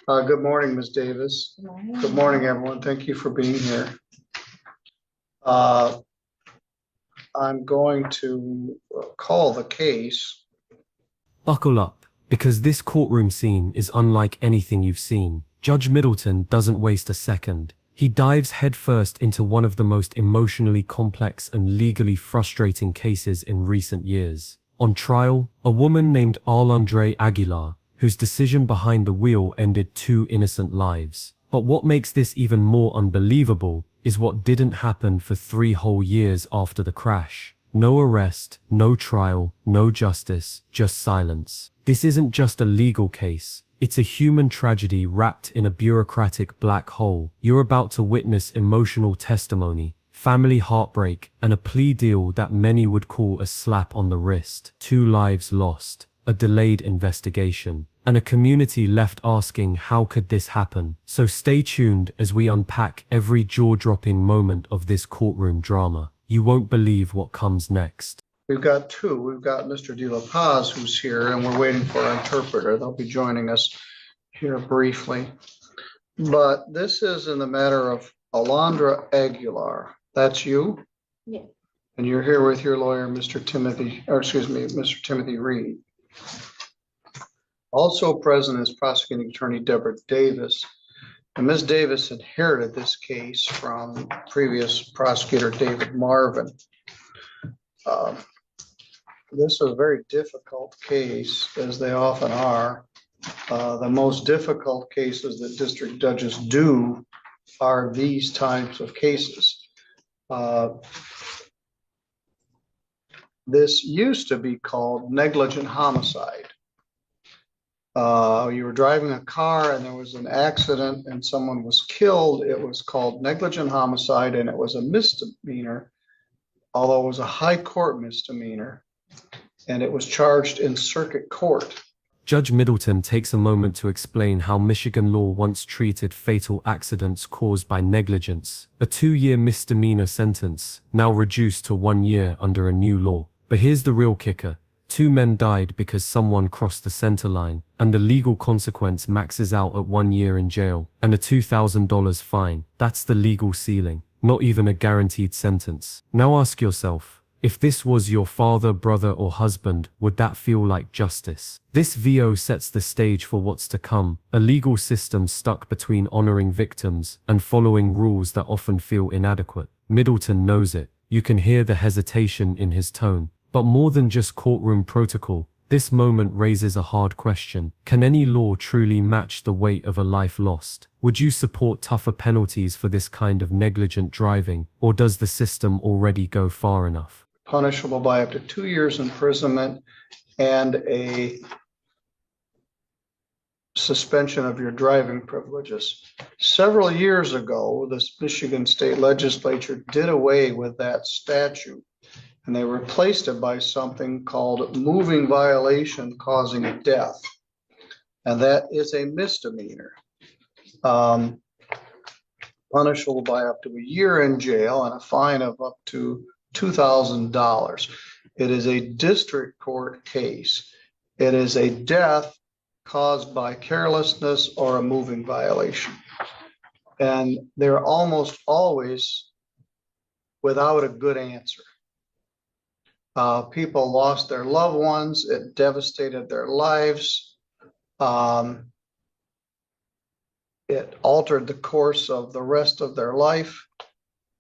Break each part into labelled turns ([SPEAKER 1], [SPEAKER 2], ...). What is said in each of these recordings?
[SPEAKER 1] Good morning, Ms. Davis. Good morning, everyone. Thank you for being here. Uh, I'm going to call the case.
[SPEAKER 2] Buckle up, because this courtroom scene is unlike anything you've seen. Judge Middleton doesn't waste a second. He dives headfirst into one of the most emotionally complex and legally frustrating cases in recent years. On trial, a woman named Arlandre Aguilar, whose decision behind the wheel ended two innocent lives. But what makes this even more unbelievable is what didn't happen for 3 whole years after the crash. No arrest, no trial, no justice, just silence. This isn't just a legal case. It's a human tragedy wrapped in a bureaucratic black hole. You're about to witness emotional testimony, family heartbreak, and a plea deal that many would call a slap on the wrist. 2 lives lost, a delayed investigation, and a community left asking how could this happen. So stay tuned as we unpack every jaw-dropping moment of this courtroom drama. You won't believe what comes next.
[SPEAKER 1] We've got 2. We've got Mr. De La Paz, who's here, and we're waiting for our interpreter. They'll be joining us here briefly. But this is in the matter of Alondra Aguilar. That's you?
[SPEAKER 3] Yeah.
[SPEAKER 1] And you're here with your lawyer, Mr. Timothy Reed. Also present is prosecuting attorney Deborah Davis. And Ms. Davis inherited this case from previous prosecutor David Marvin. This is a very difficult case, as they often are. The most difficult cases that district judges do are these types of cases. This used to be called negligent homicide. You were driving a car and there was an accident and someone was killed. It was called negligent homicide, and it was a misdemeanor, although it was a high court misdemeanor, and it was charged in circuit court.
[SPEAKER 2] Judge Middleton takes a moment to explain how Michigan law once treated fatal accidents caused by negligence, a 2-year misdemeanor sentence, now reduced to 1 year under a new law. But here's the real kicker. 2 men died because someone crossed the center line, and the legal consequence maxes out at 1 year in jail and a $2,000 fine. That's the legal ceiling, not even a guaranteed sentence. Now ask yourself, if this was your father, brother, or husband, would that feel like justice? This VO sets the stage for what's to come, a legal system stuck between honoring victims and following rules that often feel inadequate. Middleton knows it. You can hear the hesitation in his tone. But more than just courtroom protocol, this moment raises a hard question. Can any law truly match the weight of a life lost? Would you support tougher penalties for this kind of negligent driving, or does the system already go far enough?
[SPEAKER 1] Punishable by up to 2 years imprisonment and a suspension of your driving privileges. Several years ago, the Michigan State Legislature did away with that statute, and they replaced it by something called moving violation causing a death. And that is a misdemeanor. Punishable by up to 1 year in jail and a fine of up to $2,000. It is a district court case. It is a death caused by carelessness or a moving violation. And they're almost always without a good answer. People lost their loved ones. It devastated their lives. It altered the course of the rest of their life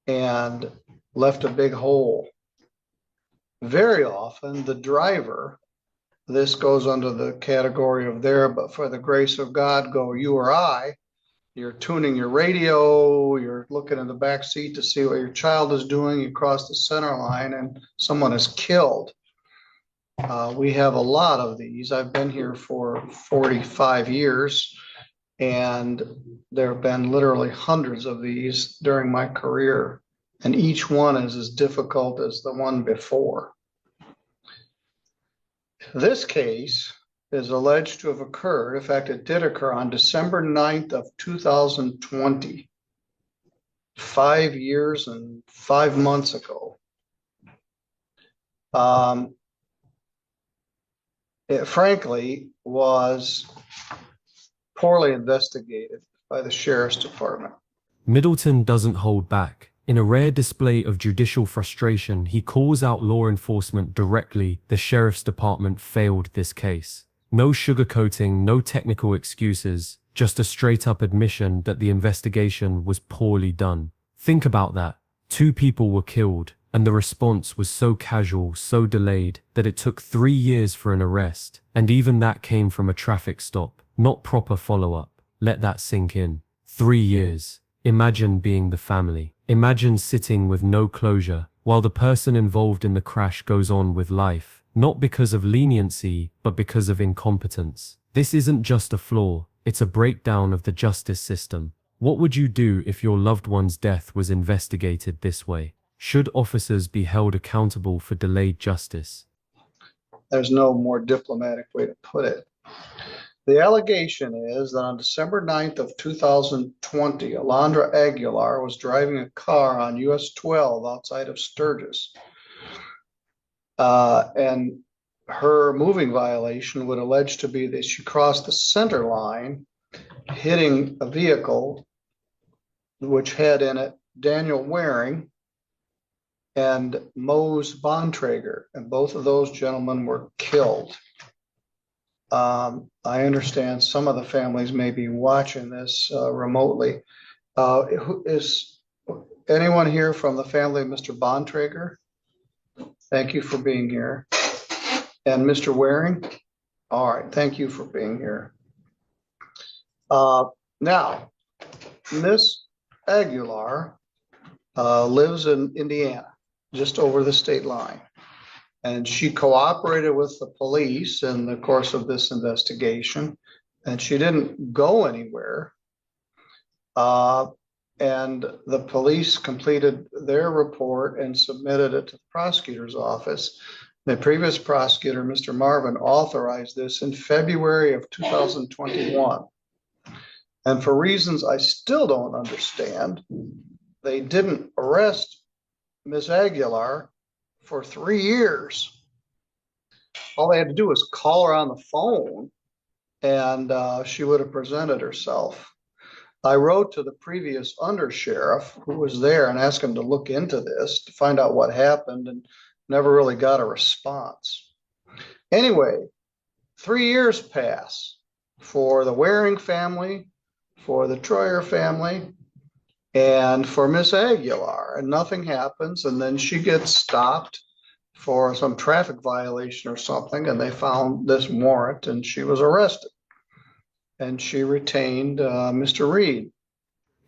[SPEAKER 1] and left a big hole. Very often, the driver, this goes under the category of there, but for the grace of God, go you or I. You're tuning your radio, you're looking in the back seat to see what your child is doing. You cross the center line and someone is killed. We have a lot of these. I've been here for 45 years, and there have been literally hundreds of these during my career, and each one is as difficult as the one before. This case is alleged to have occurred. In fact, it did occur on December 9th of 2020, 5 years and 5 months ago. It frankly was poorly investigated by the sheriff's department.
[SPEAKER 2] Middleton doesn't hold back. In a rare display of judicial frustration, he calls out law enforcement directly. The sheriff's department failed this case. No sugarcoating, no technical excuses, just a straight-up admission that the investigation was poorly done. Think about that. 2 people were killed, and the response was so casual, so delayed, that it took 3 years for an arrest, and even that came from a traffic stop, not proper follow-up. Let that sink in. 3 years. Imagine being the family. Imagine sitting with no closure, while the person involved in the crash goes on with life, not because of leniency, but because of incompetence. This isn't just a flaw, it's a breakdown of the justice system. What would you do if your loved one's death was investigated this way? Should officers be held accountable for delayed justice?
[SPEAKER 1] There's no more diplomatic way to put it. The allegation is that on December 9th of 2020, Alondra Aguilar was driving a car on US 12 outside of Sturgis. And her moving violation would allege to be that she crossed the center line, hitting a vehicle which had in it Daniel Waring and Mose Bontrager, and both of those gentlemen were killed. I understand some of the families may be watching this remotely. Is anyone here from the family of Mr. Bontrager? Thank you for being here. And Mr. Waring? All right, thank you for being here. Now, Miss Aguilar lives in Indiana, just over the state line. And she cooperated with the police in the course of this investigation, and she didn't go anywhere. And the police completed their report and submitted it to the prosecutor's office. The previous prosecutor, Mr. Marvin, authorized this in February of 2021. And for reasons I still don't understand, they didn't arrest Ms. Aguilar for 3 years. All they had to do was call her on the phone and she would have presented herself. I wrote to the previous undersheriff who was there and asked him to look into this to find out what happened, and never really got a response. Anyway, 3 years pass for the Waring family, for the Troyer family, and for Miss Aguilar, and nothing happens. And then she gets stopped for some traffic violation or something, and they found this warrant, and she was arrested. And she retained Mr. Reed.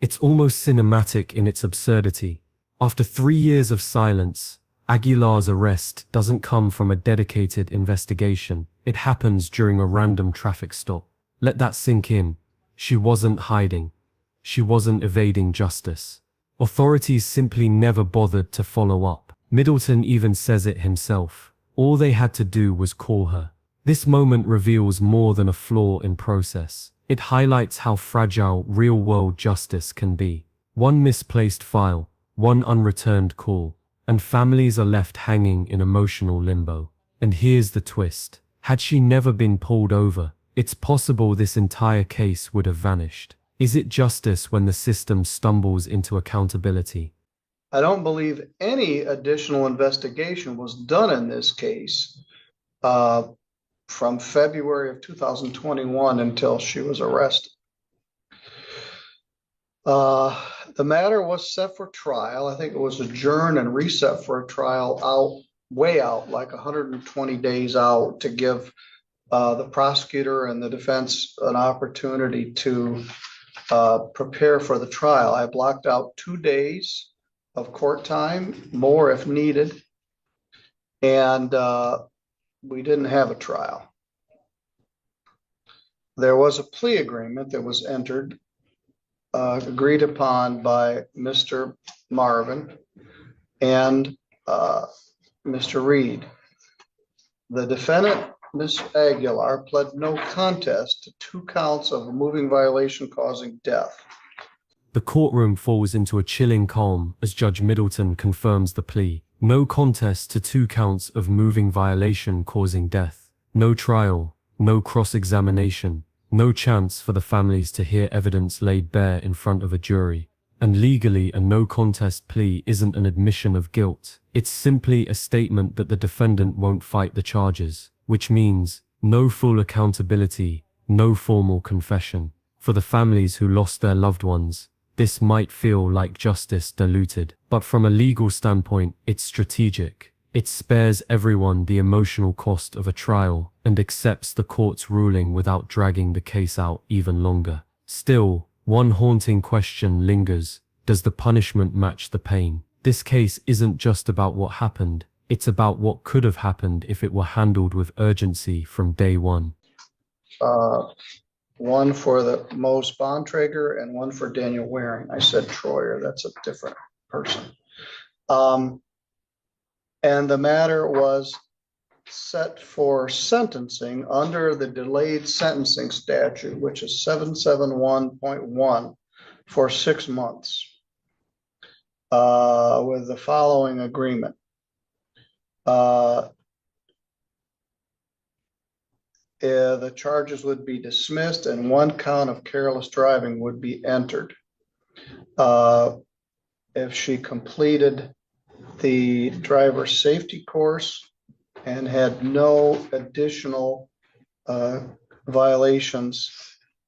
[SPEAKER 2] It's almost cinematic in its absurdity. After 3 years of silence, Aguilar's arrest doesn't come from a dedicated investigation. It happens during a random traffic stop. Let that sink in. She wasn't hiding. She wasn't evading justice. Authorities simply never bothered to follow up. Middleton even says it himself. All they had to do was call her. This moment reveals more than a flaw in process. It highlights how fragile real-world justice can be. One misplaced file, one unreturned call, and families are left hanging in emotional limbo. And here's the twist. Had she never been pulled over, it's possible this entire case would have vanished. Is it justice when the system stumbles into accountability?
[SPEAKER 1] I don't believe any additional investigation was done in this case from February of 2021 until she was arrested. The matter was set for trial. I think it was adjourned and reset for a trial way out, like 120 days out, to give the prosecutor and the defense an opportunity to prepare for the trial. I blocked out 2 days of court time, more if needed, and we didn't have a trial. There was a plea agreement that was entered, agreed upon by Mr. Marvin and Mr. Reed. The defendant, Ms. Aguilar, pled no contest to 2 counts of a moving violation causing death.
[SPEAKER 2] The courtroom falls into a chilling calm as Judge Middleton confirms the plea. No contest to 2 counts of moving violation causing death. No trial, no cross-examination, No chance for the families to hear evidence laid bare in front of a jury. And legally, a no contest plea isn't an admission of guilt. It's simply a statement that the defendant won't fight the charges, which means no full accountability, no formal confession. For the families who lost their loved ones, this might feel like justice diluted, but from a legal standpoint, it's strategic. It spares everyone the emotional cost of a trial and accepts the court's ruling without dragging the case out even longer. Still, one haunting question lingers: does the punishment match the pain? This case isn't just about what happened, it's about what could have happened if it were handled with urgency from day one.
[SPEAKER 1] One for the Mose Bontrager and one for Daniel Waring. I said Troyer, that's a different person. And the matter was set for sentencing under the delayed sentencing statute, which is 771.1, for 6 months, with the following agreement. The charges would be dismissed and one count of careless driving would be entered. If she completed the driver's safety course and had no additional violations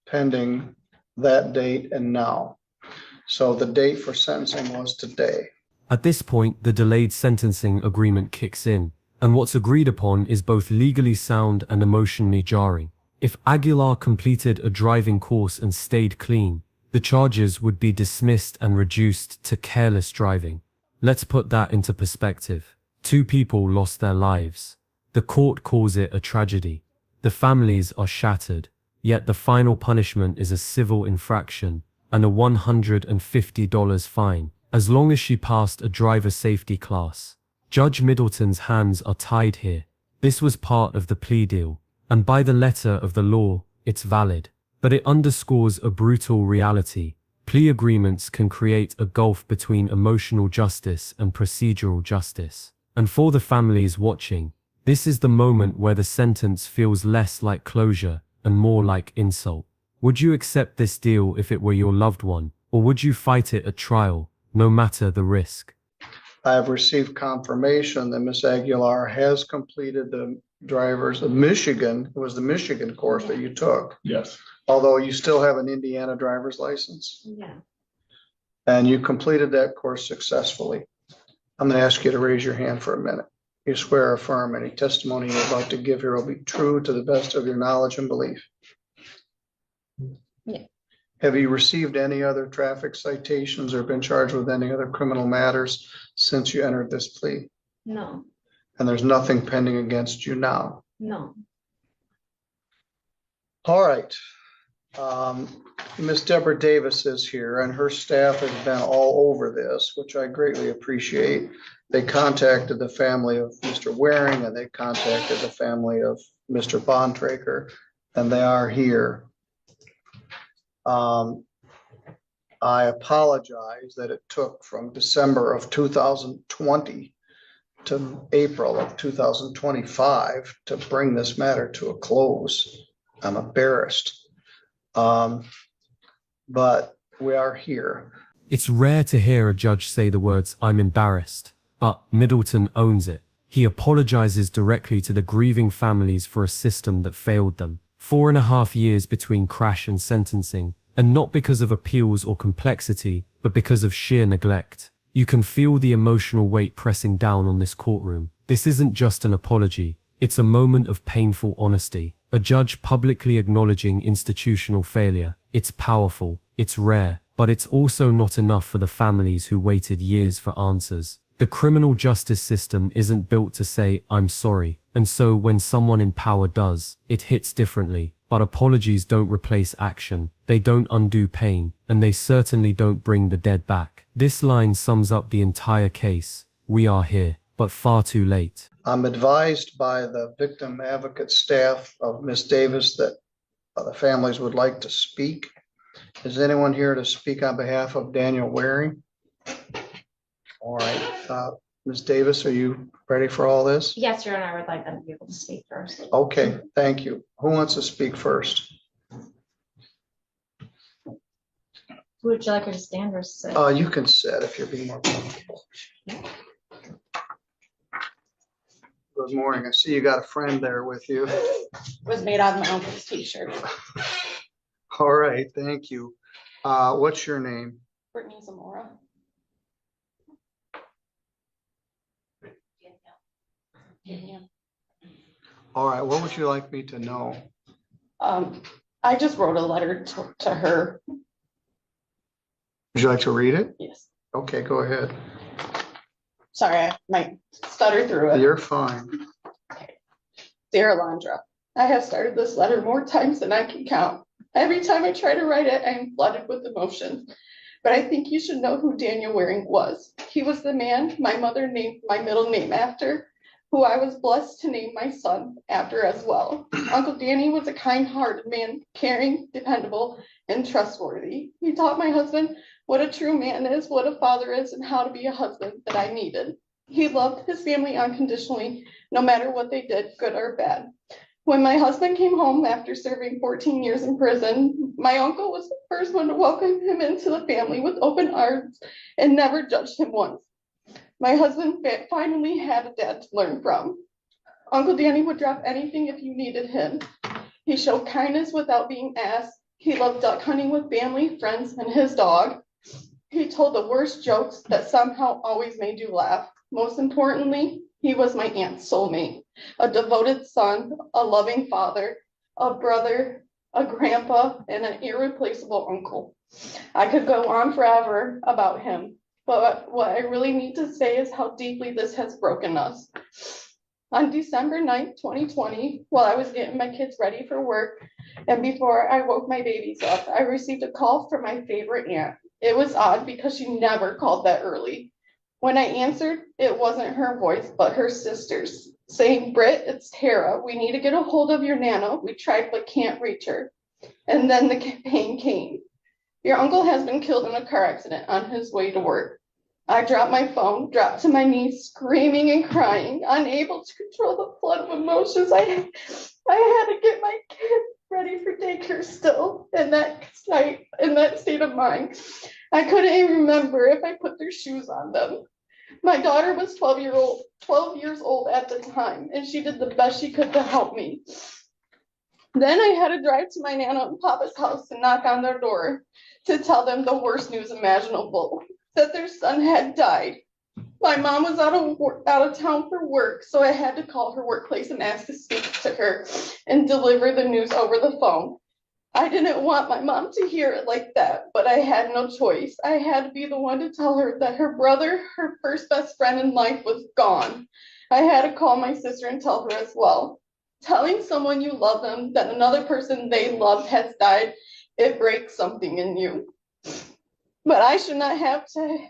[SPEAKER 1] pending that date and now. So the date for sentencing was today.
[SPEAKER 2] At this point, the delayed sentencing agreement kicks in, and what's agreed upon is both legally sound and emotionally jarring. If Aguilar completed a driving course and stayed clean, the charges would be dismissed and reduced to careless driving. Let's put that into perspective. 2 people lost their lives. The court calls it a tragedy. The families are shattered, yet the final punishment is a civil infraction and a $150 fine, as long as she passed a driver safety class. Judge Middleton's hands are tied here. This was part of the plea deal, and by the letter of the law, it's valid. But it underscores a brutal reality. Plea agreements can create a gulf between emotional justice and procedural justice. And for the families watching, this is the moment where the sentence feels less like closure and more like insult. Would you accept this deal if it were your loved one, or would you fight it at trial, no matter the risk?
[SPEAKER 1] I have received confirmation that Ms. Aguilar has completed the driver's of Michigan. It was the Michigan course that you took.
[SPEAKER 3] Yes.
[SPEAKER 1] Although you still have an Indiana driver's license.
[SPEAKER 4] Yeah.
[SPEAKER 1] And you completed that course successfully. I'm going to ask you to raise your hand for a minute. You swear or affirm any testimony you're about to give here will be true to the best of your knowledge and belief.
[SPEAKER 4] Yeah.
[SPEAKER 1] Have you received any other traffic citations or been charged with any other criminal matters since you entered this plea?
[SPEAKER 4] No,
[SPEAKER 1] And there's nothing pending against you now?
[SPEAKER 4] no.
[SPEAKER 1] All right. Ms. Deborah Davis is here and her staff has been all over this, which I greatly appreciate. They contacted the family of Mr. Waring and they contacted the family of Mr. Bontrager, and they are here. I apologize that it took from December of 2020 to April of 2025 to bring this matter to a close. I'm embarrassed. But we are here.
[SPEAKER 2] It's rare to hear a judge say the words, "I'm embarrassed," but Middleton owns it. He apologizes directly to the grieving families for a system that failed them. 4.5 years between crash and sentencing, and not because of appeals or complexity, but because of sheer neglect. You can feel the emotional weight pressing down on this courtroom. This isn't just an apology, it's a moment of painful honesty. A judge publicly acknowledging institutional failure. It's powerful, it's rare, but it's also not enough for the families who waited years for answers. The criminal justice system isn't built to say, "I'm sorry," and so when someone in power does, it hits differently. But apologies don't replace action, they don't undo pain, and they certainly don't bring the dead back. This line sums up the entire case. We are here, but far too late.
[SPEAKER 1] I'm advised by the victim advocate staff of Ms. Davis that the families would like to speak. Is anyone here to speak on behalf of Daniel Waring? All right, Ms. Davis, are you ready for all this?
[SPEAKER 4] Yes, Your Honor, I would like them to be able to speak first.
[SPEAKER 1] Okay, thank you. Who wants to speak first?
[SPEAKER 3] Would you like her to stand or sit?
[SPEAKER 1] You can sit if you're being more comfortable. Good morning. I see you got a friend there with you.
[SPEAKER 4] Was made out of my uncle's t-shirt.
[SPEAKER 1] All right, thank you. What's your name?
[SPEAKER 4] Brittany Zamora.
[SPEAKER 1] All right, what would you like me to know?
[SPEAKER 4] I just wrote a letter to her.
[SPEAKER 1] Would you like to read it?
[SPEAKER 4] Yes.
[SPEAKER 1] Okay, go ahead.
[SPEAKER 4] Sorry, I might stutter through it.
[SPEAKER 1] You're fine.
[SPEAKER 4] Okay. Dear Alondra, I have started this letter more times than I can count. Every time I try to write it, I am flooded with emotion. But I think you should know who Daniel Waring was. He was the man my mother named my middle name after, who I was blessed to name my son after as well. Uncle Danny was a kind-hearted man, caring, dependable, and trustworthy. He taught my husband what a true man is, what a father is, and how to be a husband that I needed. He loved his family unconditionally, no matter what they did, good or bad. When my husband came home after serving 14 years in prison, my uncle was the first one to welcome him into the family with open arms and never judged him once. My husband finally had a dad to learn from. Uncle Danny would drop anything if you needed him. He showed kindness without being asked. He loved duck hunting with family, friends, and his dog. He told the worst jokes that somehow always made you laugh. Most importantly, he was my aunt's soulmate, a devoted son, a loving father, a brother, a grandpa, and an irreplaceable uncle. I could go on forever about him, but what I really need to say is how deeply this has broken us. On December 9th, 2020, while I was getting my kids ready for work, and before I woke my babies up, I received a call from my favorite aunt. It was odd because she never called that early. When I answered, it wasn't her voice, but her sister's, saying, "Britt, it's Tara. We need to get a hold of your Nana. We tried but can't reach her." And then the pain came. "Your uncle has been killed in a car accident on his way to work." I dropped my phone, dropped to my knees, screaming and crying, unable to control the flood of emotions. I had to get my kids ready for daycare still in that state of mind. I couldn't even remember if I put their shoes on them. My daughter was 12 years old at the time, and she did the best she could to help me. Then I had to drive to my Nana and Papa's house and knock on their door to tell them the worst news imaginable, that their son had died. My mom was out of town for work, so I had to call her workplace and ask to speak to her and deliver the news over the phone. I didn't want my mom to hear it like that, but I had no choice. I had to be the one to tell her that her brother, her first best friend in life, was gone. I had to call my sister and tell her as well. Telling someone you love them that another person they loved has died, it breaks something in you. But I should not have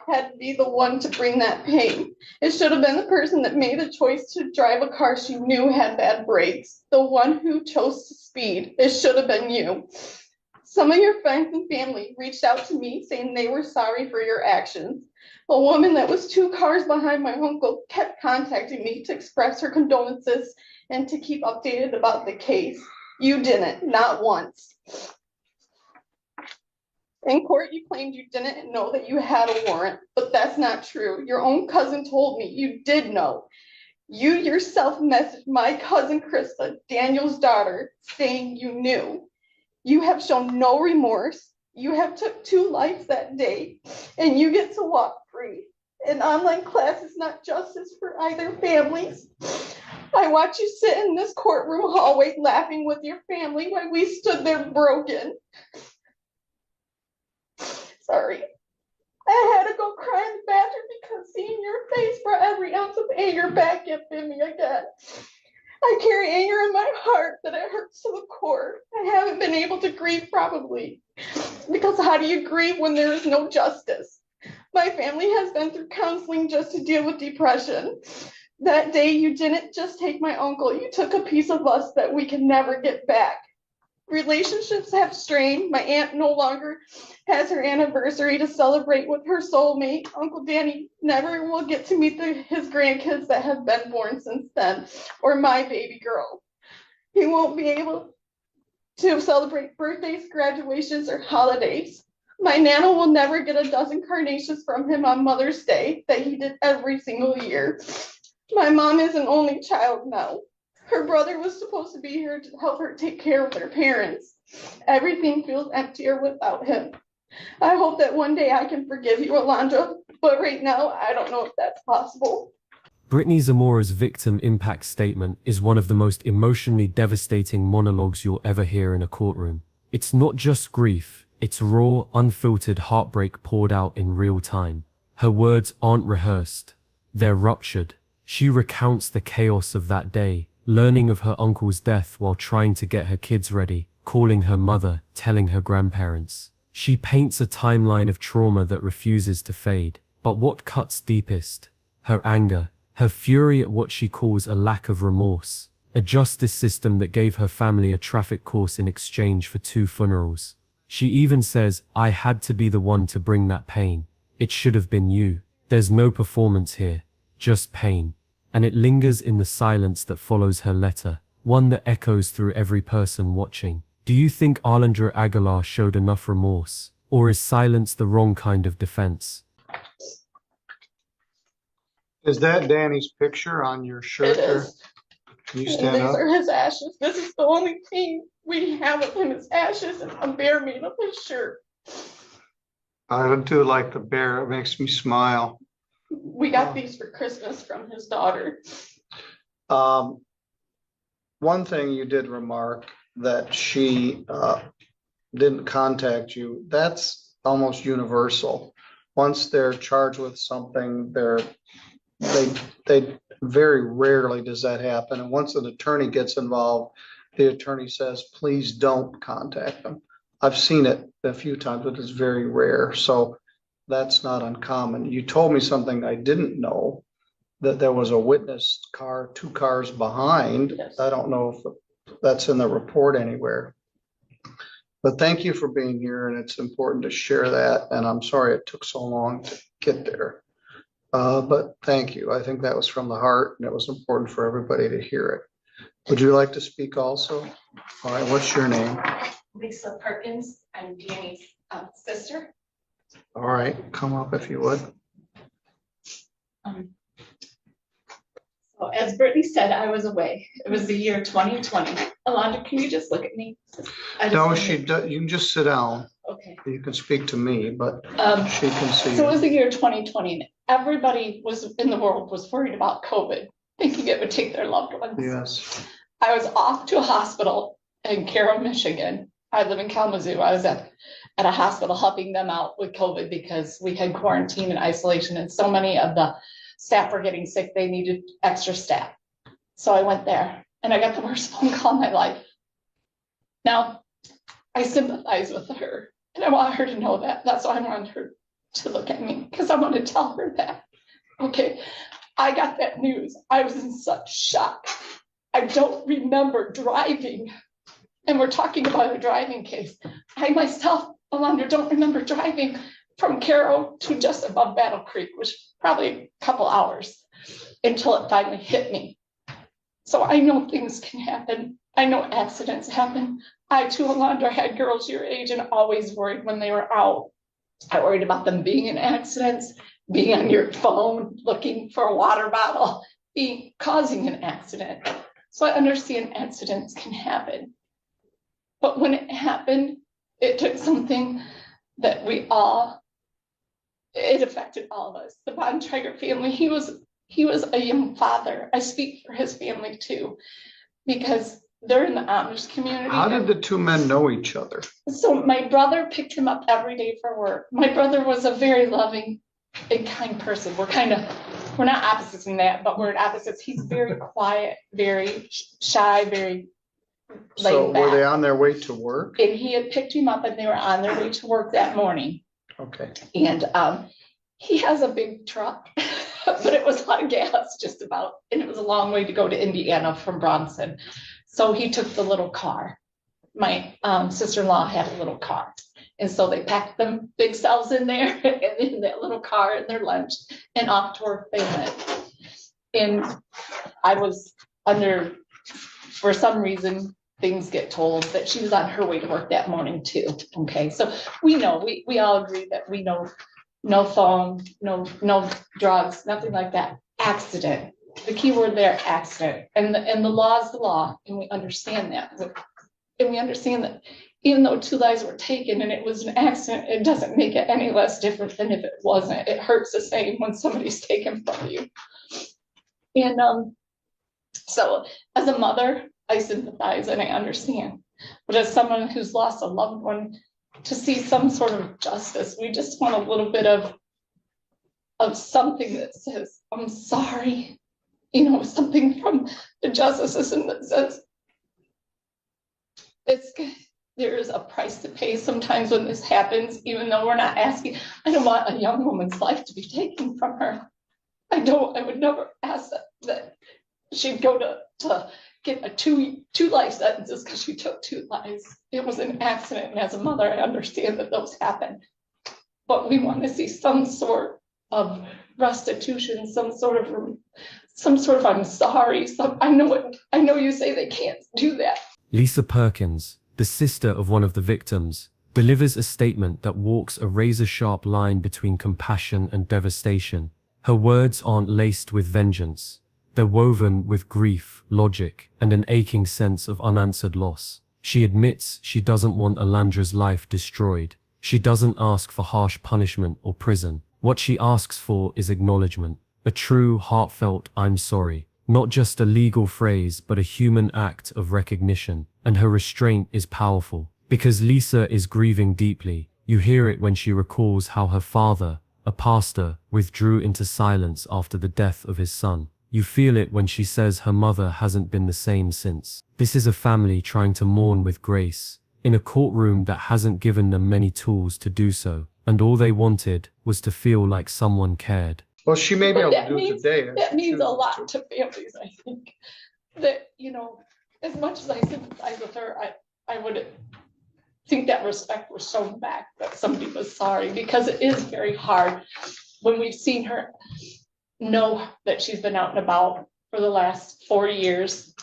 [SPEAKER 4] had to be the one to bring that pain. It should have been the person that made the choice to drive a car she knew had bad brakes, the one who chose to speed. It should have been you. Some of your friends and family reached out to me saying they were sorry for your actions. A woman that was 2 cars behind my uncle kept contacting me to express her condolences and to keep updated about the case. You didn't, not once. In court, you claimed you didn't know that you had a warrant, but that's not true. Your own cousin told me you did know. You yourself messaged my cousin Krista, Daniel's daughter, saying you knew. You have shown no remorse. You have took 2 lives that day, and you get to walk free. An online class is not justice for either families. I watched you sit in this courtroom hallway laughing with your family while we stood there broken. Sorry. I had to go cry in the bathroom because seeing your face brought every ounce of anger back up in me again. I carry anger in my heart that it hurts to the core. I haven't been able to grieve probably, because how do you grieve when there is no justice? My family has been through counseling just to deal with depression. That day you didn't just take my uncle, you took a piece of us that we can never get back. Relationships have strained. My aunt no longer has her anniversary to celebrate with her soulmate. Uncle Danny never will get to meet his grandkids that have been born since then, or my baby girl. He won't be able to celebrate birthdays, graduations, or holidays. My Nana will never get a dozen carnations from him on Mother's Day that he did every single year. My mom is an only child now. Her brother was supposed to be here to help her take care of her parents. Everything feels emptier without him. I hope that one day I can forgive you, Alondra, but right now I don't know if that's possible.
[SPEAKER 2] Brittany Zamora's victim impact statement is one of the most emotionally devastating monologues you'll ever hear in a courtroom. It's not just grief, it's raw, unfiltered heartbreak poured out in real time. Her words aren't rehearsed, they're ruptured. She recounts the chaos of that day, learning of her uncle's death while trying to get her kids ready, calling her mother, telling her grandparents. She paints a timeline of trauma that refuses to fade. But what cuts deepest? Her anger, her fury at what she calls a lack of remorse, a justice system that gave her family a traffic course in exchange for 2 funerals. She even says, "I had to be the one to bring that pain. It should have been you." There's no performance here, just pain. And it lingers in the silence that follows her letter, one that echoes through every person watching. Do you think Alondra Aguilar showed enough remorse? Or is silence the wrong kind of defense?
[SPEAKER 1] Is that Danny's picture on your shirt
[SPEAKER 4] It
[SPEAKER 1] there?
[SPEAKER 4] is.
[SPEAKER 1] Can you
[SPEAKER 4] And
[SPEAKER 1] stand
[SPEAKER 4] these
[SPEAKER 1] up?
[SPEAKER 4] are his ashes. This is the only thing we have of him, his ashes and a bear made of his shirt.
[SPEAKER 1] I do like the bear. It makes me smile.
[SPEAKER 4] We got these for Christmas from his daughter.
[SPEAKER 1] One thing you did remark that she didn't contact you, that's almost universal. Once they're charged with something, they very rarely does that happen. And once an attorney gets involved, the attorney says, please don't contact them. I've seen it a few times, but it's very rare. So that's not uncommon. You told me something I didn't know, that there was a witness car, 2 cars behind.
[SPEAKER 4] Yes.
[SPEAKER 1] I don't know if that's in the report anywhere. But thank you for being here, and it's important to share that. And I'm sorry it took so long to get there. But thank you. I think that was from the heart, and it was important for everybody to hear it. Would you like to speak also? All right, what's your name?
[SPEAKER 3] Lisa Perkins. I'm Danny's sister.
[SPEAKER 1] All right, come up if you would.
[SPEAKER 3] So as Brittany said, I was away. It was the year 2020. Alondra, can you just look at me?
[SPEAKER 1] No, you can just sit down.
[SPEAKER 3] Okay.
[SPEAKER 1] You can speak to me, but she can see
[SPEAKER 3] So it
[SPEAKER 1] you.
[SPEAKER 3] was the year 2020. And everybody was in the world was worried about COVID, thinking it would take their loved ones.
[SPEAKER 1] Yes.
[SPEAKER 3] I was off to a hospital in Carroll, Michigan. I live in Kalamazoo. I was at a hospital helping them out with COVID because we had quarantine and isolation, and so many of the staff were getting sick. They needed extra staff. So I went there and I got the worst phone call in my life. Now, I sympathize with her and I want her to know that. That's why I wanted her to look at me, because I want to tell her that. Okay, I got that news. I was in such shock. I don't remember driving. And we're talking about a driving case. I myself, Alondra, don't remember driving from Carroll to just above Battle Creek, which was probably a couple hours until it finally hit me. So I know things can happen. I know accidents happen. I too, Alondra, had girls your age and always worried when they were out. I worried about them being in accidents, being on your phone, looking for a water bottle, causing an accident. So I understand accidents can happen. But when it happened, it took something that it affected all of us. The Bontrager family, he was a young father. I speak for his family too, because they're in the Amish community.
[SPEAKER 1] How did the 2 men know each other?
[SPEAKER 3] So my brother picked him up every day for work. My brother was a very loving and kind person. We're not opposites in that, but we're opposites. He's very quiet, very shy, very
[SPEAKER 1] So
[SPEAKER 3] laid back.
[SPEAKER 1] were they on their way to work?
[SPEAKER 3] And he had picked him up and they were on their way to work that morning.
[SPEAKER 1] Okay.
[SPEAKER 3] And he has a big truck, but it was a lot of gas just about. And it was a long way to go to Indiana from Bronson. So he took the little car. My sister-in-law had a little car. And so they packed them big selves in there and in that little car and their lunch, and off to work they went. And I was for some reason, things get told that she was on her way to work that morning too. Okay, so we know, we all agree that we know no phone, no drugs, nothing like that. Accident. The key word there, accident. And the law is the law, and we understand that. And we understand that even though 2 lives were taken and it was an accident, it doesn't make it any less different than if it wasn't. It hurts the same when somebody's taken from you. And so as a mother, I sympathize and I understand. But as someone who's lost a loved one, to see some sort of justice, we just want a little bit of something that says, I'm sorry. You know, something from the justice system that says, there is a price to pay sometimes when this happens, even though we're not asking. I don't want a young woman's life to be taken from her. I would never ask that she'd go to get a two life sentences because she took 2 lives. It was an accident, and as a mother, I understand that those happen. But we want to see some sort of restitution, some sort of I'm sorry. I know you say they can't do that.
[SPEAKER 2] Lisa Perkins, the sister of one of the victims, delivers a statement that walks a razor-sharp line between compassion and devastation. Her words aren't laced with vengeance. They're woven with grief, logic, and an aching sense of unanswered loss. She admits she doesn't want Alandra's life destroyed. She doesn't ask for harsh punishment or prison. What she asks for is acknowledgement. A true, heartfelt "I'm sorry." Not just a legal phrase, but a human act of recognition. And her restraint is powerful. Because Lisa is grieving deeply. You hear it when she recalls how her father, a pastor, withdrew into silence after the death of his son. You feel it when she says her mother hasn't been the same since. This is a family trying to mourn with grace, in a courtroom that hasn't given them many tools to do so. And all they wanted was to feel like someone cared.
[SPEAKER 1] Well, she may be able to do it today.
[SPEAKER 3] That means a lot to families, I think. That, you know, as much as I sympathize with her, I would think that respect was shown back, that somebody was sorry, because it is very hard when we've seen her know that she's been out and about for the last 40 years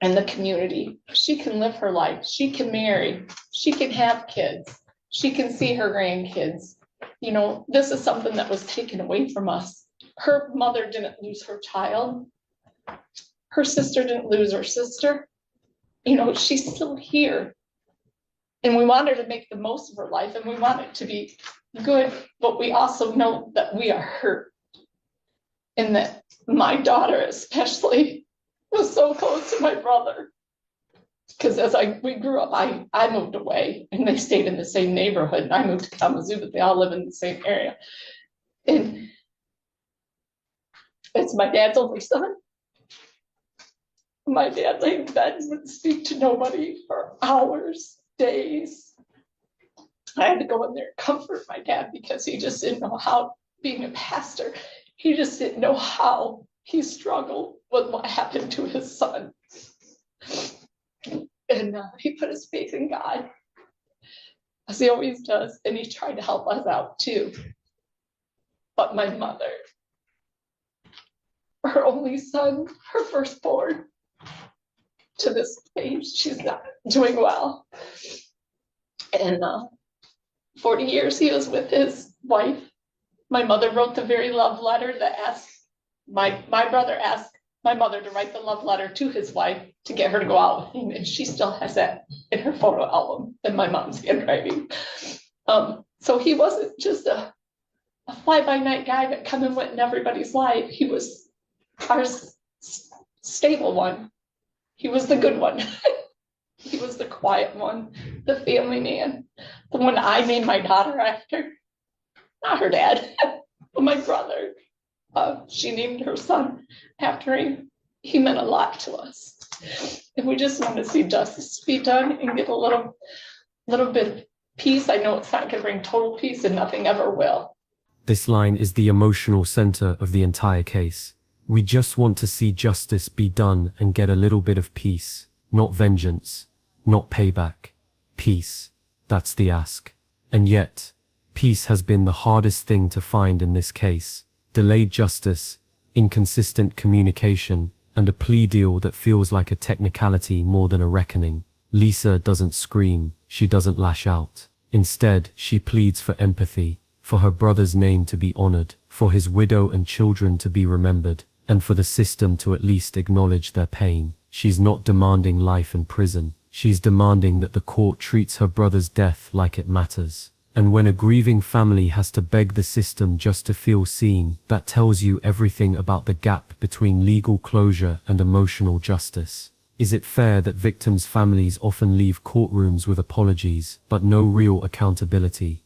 [SPEAKER 3] in the community. She can live her life. She can marry. She can have kids. She can see her grandkids. You know, this is something that was taken away from us. Her mother didn't lose her child. Her sister didn't lose her sister. You know, she's still here. And we want her to make the most of her life, and we want it to be good, but we also know that we are hurt. And that my daughter especially was so close to my brother. Because as we grew up, I moved away, and they stayed in the same neighborhood, and I moved to Kalamazoo, but they all live in the same area. And it's my dad's only son. My dad laid in bed and would speak to nobody for hours, days. I had to go in there and comfort my dad because he just didn't know how, being a pastor, he just didn't know how he struggled with what happened to his son. And he put his faith in God, as he always does, and he tried to help us out too. But my mother, her only son, her firstborn, to this day, she's not doing well. And 40 years he was with his wife. My mother wrote the very love letter that asked, my brother asked my mother to write the love letter to his wife to get her to go out with him, and she still has that in her photo album in my mom's handwriting. So he wasn't just a fly-by-night guy that come and went in everybody's life. He was our stable one. He was the good one. He was the quiet one, the family man, the one I named my daughter after. Not her dad, but my brother. She named her son after him. He meant a lot to us. And we just want to see justice be done and get a little bit of peace. I know it's not going to bring total peace, and nothing ever will.
[SPEAKER 2] This line is the emotional center of the entire case. We just want to see justice be done and get a little bit of peace. Not vengeance, not payback. Peace. That's the ask. And yet, peace has been the hardest thing to find in this case. Delayed justice, inconsistent communication, and a plea deal that feels like a technicality more than a reckoning. Lisa doesn't scream, she doesn't lash out. Instead, she pleads for empathy, for her brother's name to be honored, for his widow and children to be remembered, and for the system to at least acknowledge their pain. She's not demanding life in prison. She's demanding that the court treats her brother's death like it matters. And when a grieving family has to beg the system just to feel seen, that tells you everything about the gap between legal closure and emotional justice. Is it fair that victims' families often leave courtrooms with apologies, but no real accountability?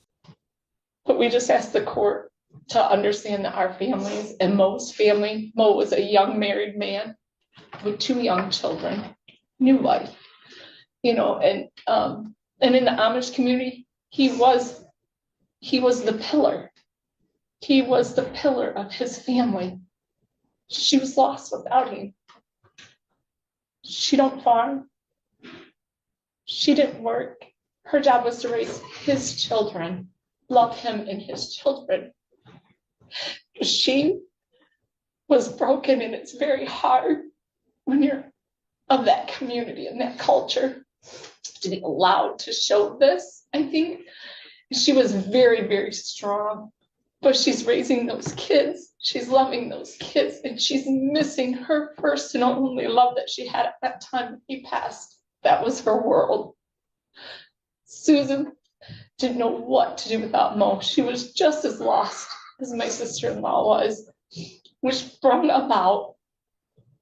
[SPEAKER 3] But we just asked the court to understand that our families and Mo's family, Mo was a young married man with 2 young children, new wife, and in the Amish community, he was the pillar. He was the pillar of his family. She was lost without him. She don't farm. She didn't work. Her job was to raise his children, love him and his children. She was broken, and it's very hard when you're of that community and that culture to be allowed to show this. I think she was very, very strong, but she's raising those kids. She's loving those kids, and she's missing her first and only love that she had at that time when he passed. That was her world. Susan didn't know what to do without Mo. She was just as lost as my sister-in-law was, which brought about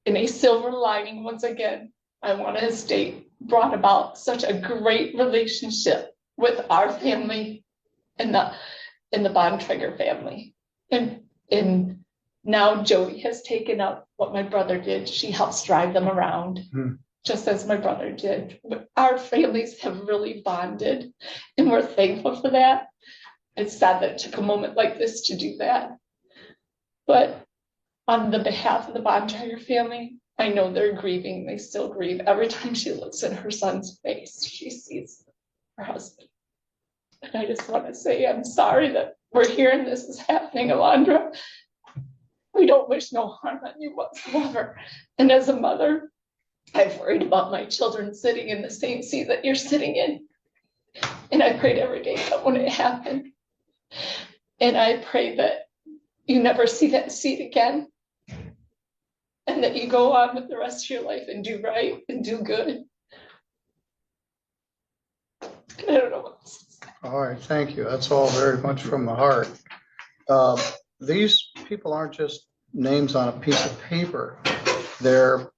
[SPEAKER 3] in a silver lining once again. I want to state brought about such a great relationship with our family and the Bontrager family. And now Jody has taken up what my brother did. She helps drive them around, just as my brother did. But our families have really bonded, and we're thankful for that. It's sad that it took a moment like this to do that. But on the behalf of the Bontrager family, I know they're grieving. They still grieve. Every time she looks at her son's face, she sees her husband. And I just want to say, I'm sorry that we're hearing this is happening, Alondra. We don't wish no harm on you whatsoever. And as a mother, I've worried about my children sitting in the same seat that you're sitting in. And I prayed every day that when it happened. And I pray that you never see that seat again. And that you go on with the rest of your life and do right and do good. And I don't know what else to say.
[SPEAKER 1] All right, thank you. That's all very much from the heart. These people aren't just names on a piece of paper. They're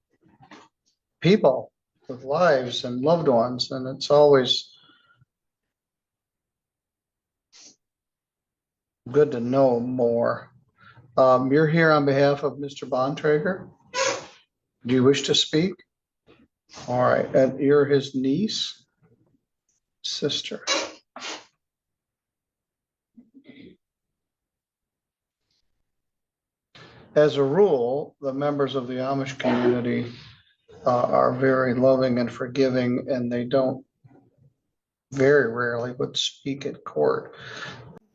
[SPEAKER 1] people with lives and loved ones, and it's always good to know more. You're here on behalf of Mr. Bontrager. Do you wish to speak? All right, and you're his niece, sister. As a rule, the members of the Amish community are very loving and forgiving, and they don't very rarely would speak at court.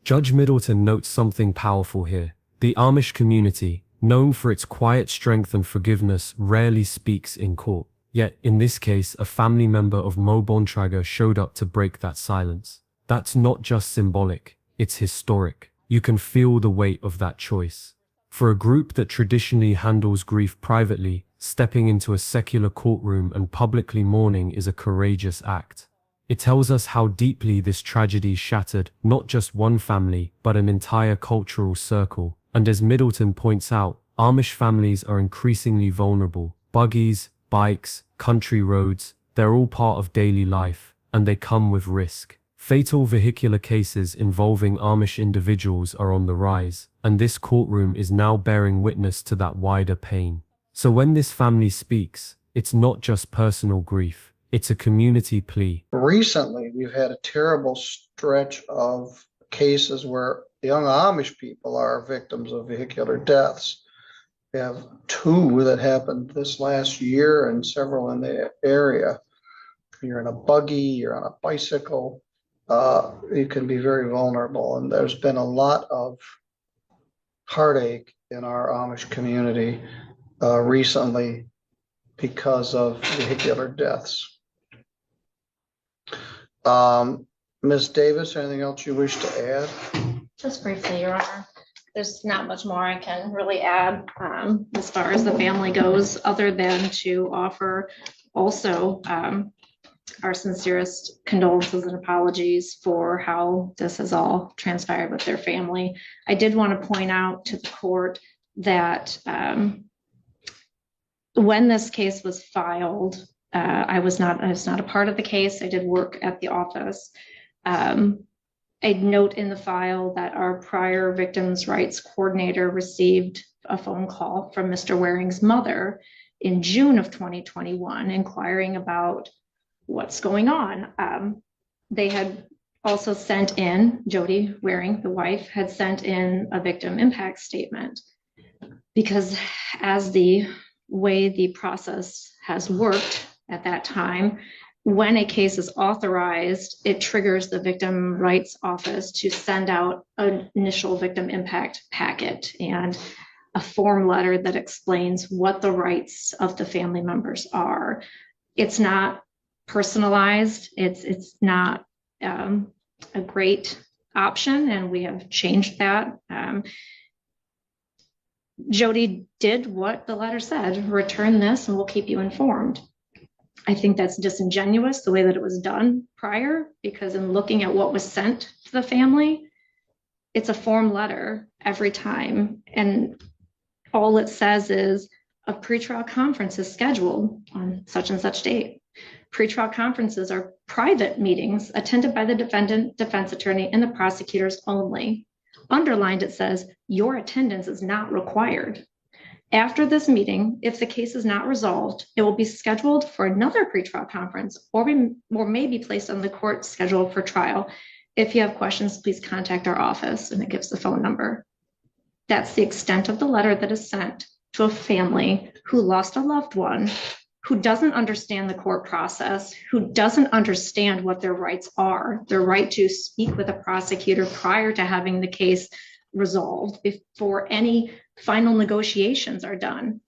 [SPEAKER 2] Judge Middleton notes something powerful here. The Amish community, known for its quiet strength and forgiveness, rarely speaks in court. Yet, in this case, a family member of Mo Bontrager showed up to break that silence. That's not just symbolic, it's historic. You can feel the weight of that choice. For a group that traditionally handles grief privately, stepping into a secular courtroom and publicly mourning is a courageous act. It tells us how deeply this tragedy shattered not just one family, but an entire cultural circle. And as Middleton points out, Amish families are increasingly vulnerable. Buggies, bikes, country roads, they're all part of daily life, and they come with risk. Fatal vehicular cases involving Amish individuals are on the rise, and this courtroom is now bearing witness to that wider pain. So when this family speaks, it's not just personal grief, it's a community plea.
[SPEAKER 1] Recently, we've had a terrible stretch of cases where young Amish people are victims of vehicular deaths. We have 2 that happened this last year and several in the area. You're in a buggy, you're on a bicycle, you can be very vulnerable. And there's been a lot of heartache in our Amish community recently because of vehicular deaths. Ms. Davis, anything else you wish to add?
[SPEAKER 5] Just briefly, Your Honor. There's not much more I can really add as far as the family goes, other than to offer also our sincerest condolences and apologies for how this has all transpired with their family. I did want to point out to the court that when this case was filed, I was not a part of the case. I did work at the office. A note in the file that our prior victims' rights coordinator received a phone call from Mr. Waring's mother in June of 2021, inquiring about what's going on. They had also sent in, Jody Waring, the wife, had sent in a victim impact statement, because as the way the process has worked at that time, when a case is authorized, it triggers the victim rights office to send out an initial victim impact packet and a form letter that explains what the rights of the family members are. It's not personalized. It's not a great option, and we have changed that. Jody did what the letter said: return this and we'll keep you informed. I think that's disingenuous the way that it was done prior, because in looking at what was sent to the family, it's a form letter every time. And all it says is a pretrial conference is scheduled on such and such date. Pretrial conferences are private meetings attended by the defendant, defense attorney, and the prosecutors only. Underlined, it says your attendance is not required. After this meeting, if the case is not resolved, it will be scheduled for another pretrial conference or may be placed on the court schedule for trial. If you have questions, please contact our office, and it gives the phone number. That's the extent of the letter that is sent to a family who lost a loved one, who doesn't understand the court process, who doesn't understand what their rights are, their right to speak with a prosecutor prior to having the case resolved before any final negotiations are done.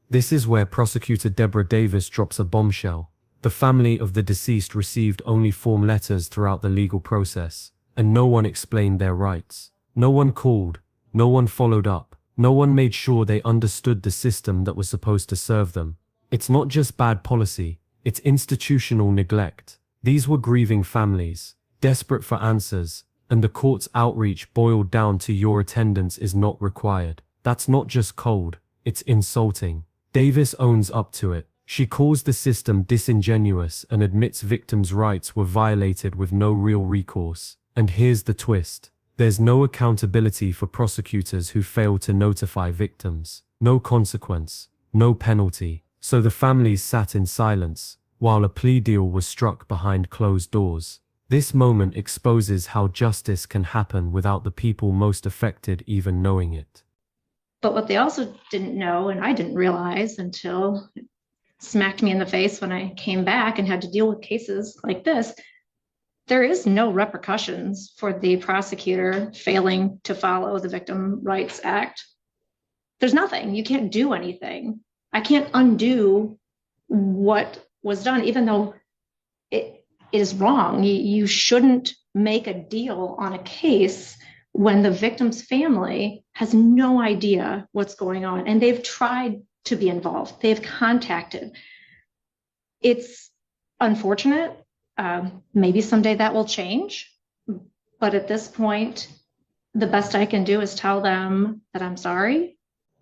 [SPEAKER 2] This is where Prosecutor Deborah Davis drops a bombshell. The family of the deceased received only form letters throughout the legal process, and no one explained their rights. No one called, no one followed up, no one made sure they understood the system that was supposed to serve them. It's not just bad policy, it's institutional neglect. These were grieving families, desperate for answers, and the court's outreach boiled down to your attendance is not required. That's not just cold, it's insulting. Davis owns up to it. She calls the system disingenuous and admits victims' rights were violated with no real recourse. And here's the twist. There's no accountability for prosecutors who fail to notify victims. No consequence, no penalty. So the families sat in silence, while a plea deal was struck behind closed doors. This moment exposes how justice can happen without the people most affected even knowing it.
[SPEAKER 5] But what they also didn't know, and I didn't realize until it smacked me in the face when I came back and had to deal with cases like this, there is no repercussions for the prosecutor failing to follow the Victim Rights Act. There's nothing. You can't do anything. I can't undo what was done, even though it is wrong. You shouldn't make a deal on a case when the victim's family has no idea what's going on, and they've tried to be involved. They've contacted. It's unfortunate. Maybe someday that will change. But at this point, the best I can do is tell them that I'm sorry.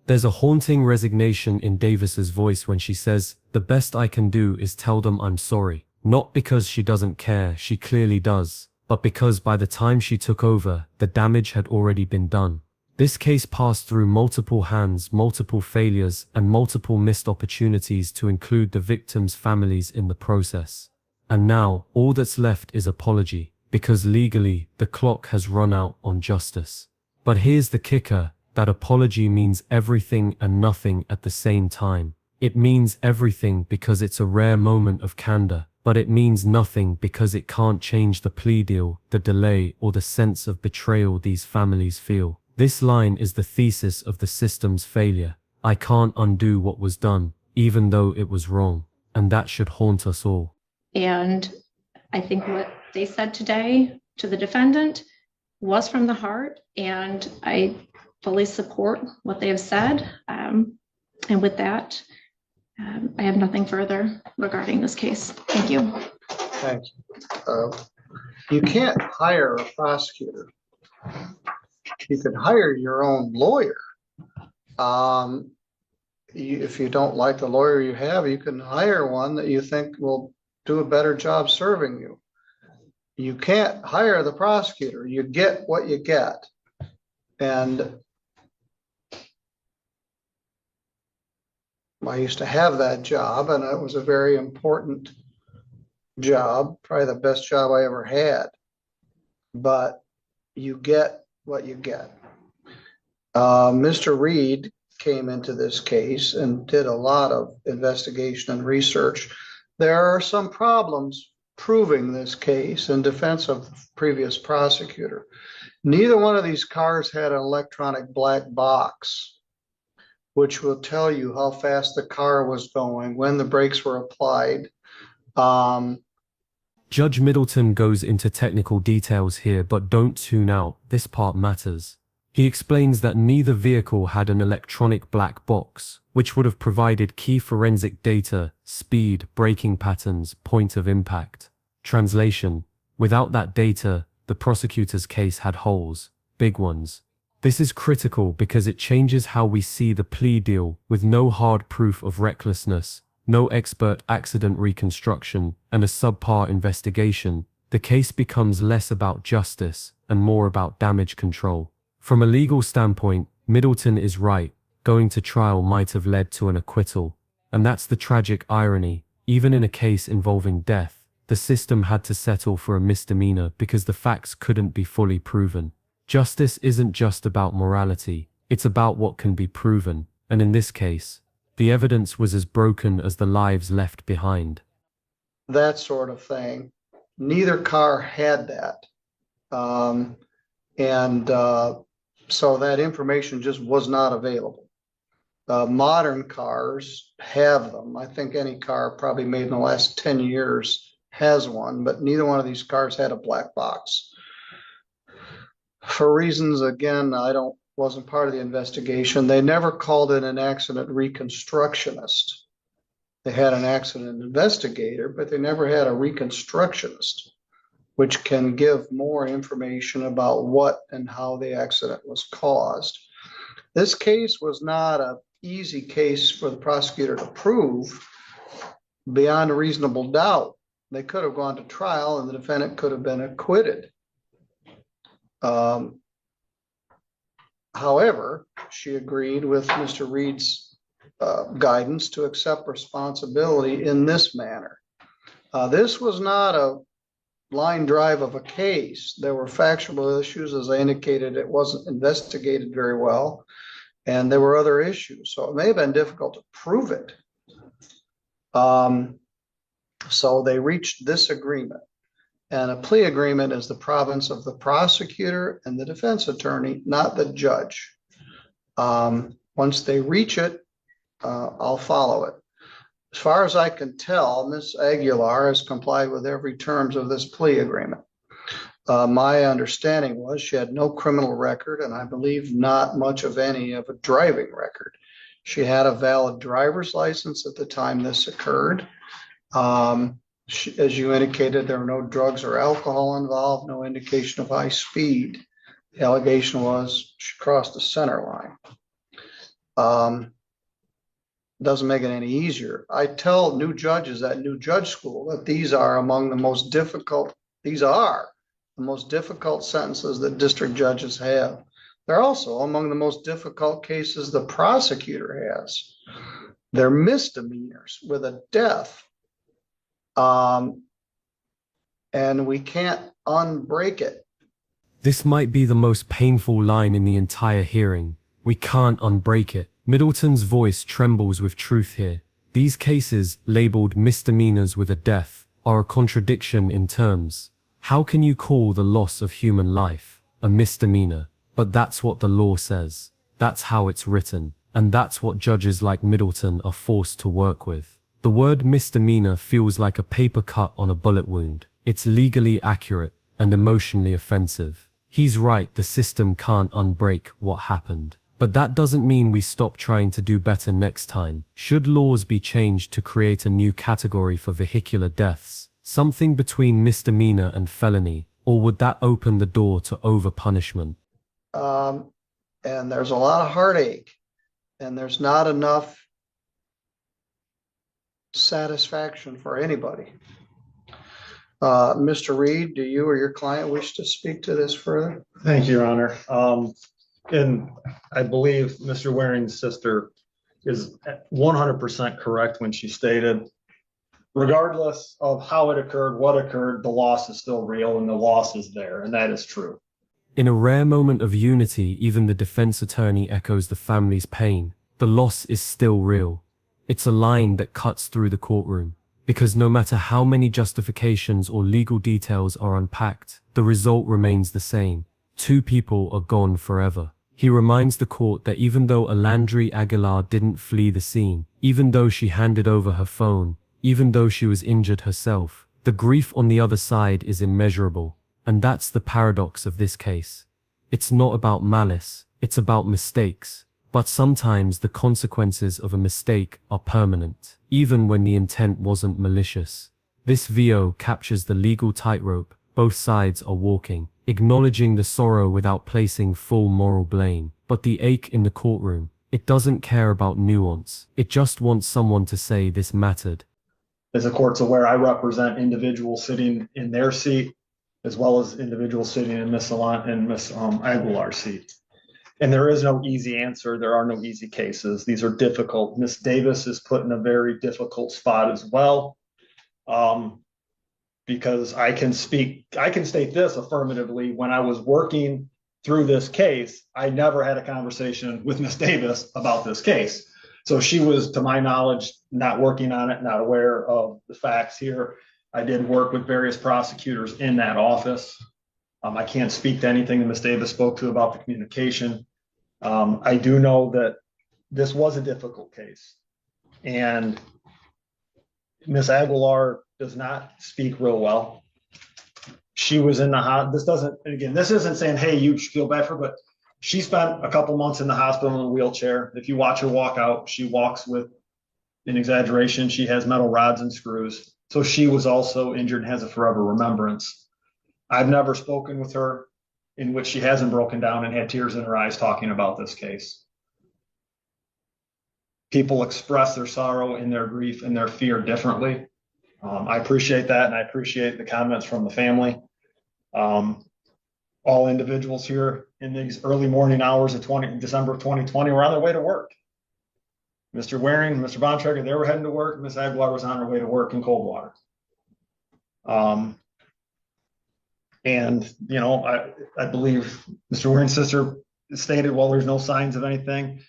[SPEAKER 2] There's a haunting resignation in Davis's voice when she says, "The best I can do is tell them I'm sorry." Not because she doesn't care, she clearly does, but because by the time she took over, the damage had already been done. This case passed through multiple hands, multiple failures, and multiple missed opportunities to include the victims' families in the process. And now, all that's left is apology, because legally, the clock has run out on justice. But here's the kicker. That apology means everything and nothing at the same time. It means everything because it's a rare moment of candor, but it means nothing because it can't change the plea deal, the delay, or the sense of betrayal these families feel. This line is the thesis of the system's failure. I can't undo what was done, even though it was wrong, and that should haunt us all.
[SPEAKER 5] And I think what they said today to the defendant was from the heart, and I fully support what they have said. And with that, I have nothing further regarding this case. Thank you.
[SPEAKER 1] Thanks. You can't hire a prosecutor. You can hire your own lawyer. If you don't like the lawyer you have, you can hire one that you think will do a better job serving you. You can't hire the prosecutor. You get what you get. And I used to have that job, and it was a very important job, probably the best job I ever had. But you get what you get. Mr. Reed came into this case and did a lot of investigation and research. There are some problems proving this case in defense of the previous prosecutor. Neither one of these cars had an electronic black box, which will tell you how fast the car was going, when the brakes were applied.
[SPEAKER 2] Judge Middleton goes into technical details here, but don't tune out, this part matters. He explains that neither vehicle had an electronic black box, which would have provided key forensic data, speed, braking patterns, point of impact. Translation: without that data, the prosecutor's case had holes, big ones. This is critical because it changes how we see the plea deal. With no hard proof of recklessness, no expert accident reconstruction, and a subpar investigation, the case becomes less about justice and more about damage control. From a legal standpoint, Middleton is right. Going to trial might have led to an acquittal. And that's the tragic irony. Even in a case involving death, the system had to settle for a misdemeanor because the facts couldn't be fully proven. Justice isn't just about morality, it's about what can be proven. And in this case, the evidence was as broken as the lives left behind.
[SPEAKER 1] That sort of thing. Neither car had that. So that information just was not available. Modern cars have them. I think any car probably made in the last 10 years has one, but neither one of these cars had a black box. For reasons, again, wasn't part of the investigation. They never called in an accident reconstructionist. They had an accident investigator, but they never had a reconstructionist, which can give more information about what and how the accident was caused. This case was not an easy case for the prosecutor to prove beyond a reasonable doubt. They could have gone to trial and the defendant could have been acquitted. However, she agreed with Mr. Reed's guidance to accept responsibility in this manner. This was not a line drive of a case. There were factual issues, as I indicated. It wasn't investigated very well, and there were other issues, so it may have been difficult to prove it. So they reached this agreement, and a plea agreement is the province of the prosecutor and the defense attorney, not the judge. Once they reach it, I'll follow it. As far as I can tell, Ms. Aguilar has complied with every terms of this plea agreement. My understanding was she had no criminal record, and I believe not much of any of a driving record. She had a valid driver's license at the time this occurred. As you indicated, there were no drugs or alcohol involved, no indication of high speed. The allegation was she crossed the center line. Doesn't make it any easier. I tell new judges at new judge school that these are the most difficult sentences that district judges have. They're also among the most difficult cases the prosecutor has. They're misdemeanors with a death. And we can't unbreak it.
[SPEAKER 2] This might be the most painful line in the entire hearing. We can't unbreak it. Middleton's voice trembles with truth here. These cases, labeled misdemeanors with a death, are a contradiction in terms. How can you call the loss of human life a misdemeanor? But that's what the law says. That's how it's written. And that's what judges like Middleton are forced to work with. The word misdemeanor feels like a paper cut on a bullet wound. It's legally accurate and emotionally offensive. He's right, the system can't unbreak what happened. But that doesn't mean we stop trying to do better next time. Should laws be changed to create a new category for vehicular deaths, something between misdemeanor and felony, or would that open the door to over-punishment?
[SPEAKER 1] And there's a lot of heartache, and there's not enough satisfaction for anybody. Mr. Reed, do you or your client wish to speak to this further?
[SPEAKER 6] Thank you, Your Honor. And I believe Mr. Waring's sister is 100% correct when she stated, regardless of how it occurred, what occurred, the loss is still real and the loss is there, and that is true.
[SPEAKER 2] In a rare moment of unity, even the defense attorney echoes the family's pain. The loss is still real. It's a line that cuts through the courtroom, because no matter how many justifications or legal details are unpacked, the result remains the same. 2 people are gone forever. He reminds the court that even though Alandri Aguilar didn't flee the scene, even though she handed over her phone, even though she was injured herself, the grief on the other side is immeasurable. And that's the paradox of this case. It's not about malice, it's about mistakes. But sometimes the consequences of a mistake are permanent, even when the intent wasn't malicious. This VO captures the legal tightrope both sides are walking, acknowledging the sorrow without placing full moral blame. But the ache in the courtroom, it doesn't care about nuance. It just wants someone to say this mattered.
[SPEAKER 6] As the court's aware, I represent individuals sitting in their seat, as well as individuals sitting in Miss Aguilar's seat. And there is no easy answer. There are no easy cases. These are difficult. Miss Davis is put in a very difficult spot as well. Because I can state this affirmatively. When I was working through this case, I never had a conversation with Miss Davis about this case. So she was, to my knowledge, not working on it, not aware of the facts here. I did work with various prosecutors in that office. I can't speak to anything that Ms. Davis spoke to about the communication. I do know that this was a difficult case, and Ms. Aguilar does not speak real well. She was in the hospital. This isn't saying, hey, you should feel bad for her, but she spent a couple months in the hospital in a wheelchair. If you watch her walk out, she walks with an exaggeration. She has metal rods and screws. So she was also injured and has a forever remembrance. I've never spoken with her in which she hasn't broken down and had tears in her eyes talking about this case. People express their sorrow and their grief and their fear differently. I appreciate that, and I appreciate the comments from the family. All individuals here in these early morning hours of December of 2020 were on their way to work. Mr. Waring, Mr. Bontrager, they were heading to work. Ms. Aguilar was on her way to work in Coldwater. And, you know, I believe Mr. Waring's sister stated, well, there's no signs of anything.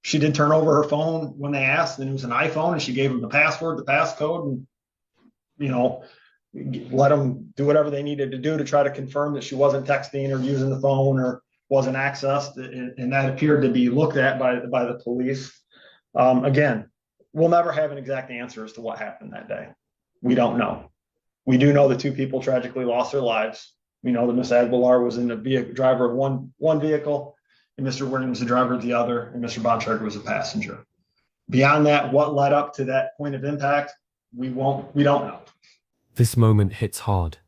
[SPEAKER 6] She did turn over her phone when they asked, and it was an iPhone, and she gave them the password, the passcode, and, you know, let them do whatever they needed to do to try to confirm that she wasn't texting or using the phone or wasn't accessed. And that appeared to be looked at by the police. Again, we'll never have an exact answer as to what happened that day. We don't know. We do know that 2 people tragically lost their lives. We know that Ms. Aguilar was in the driver of one vehicle, and Mr. Waring was the driver of the other, and Mr. Bontrager was a passenger. Beyond that, what led up to that point of impact, we don't know.
[SPEAKER 2] This moment hits hard.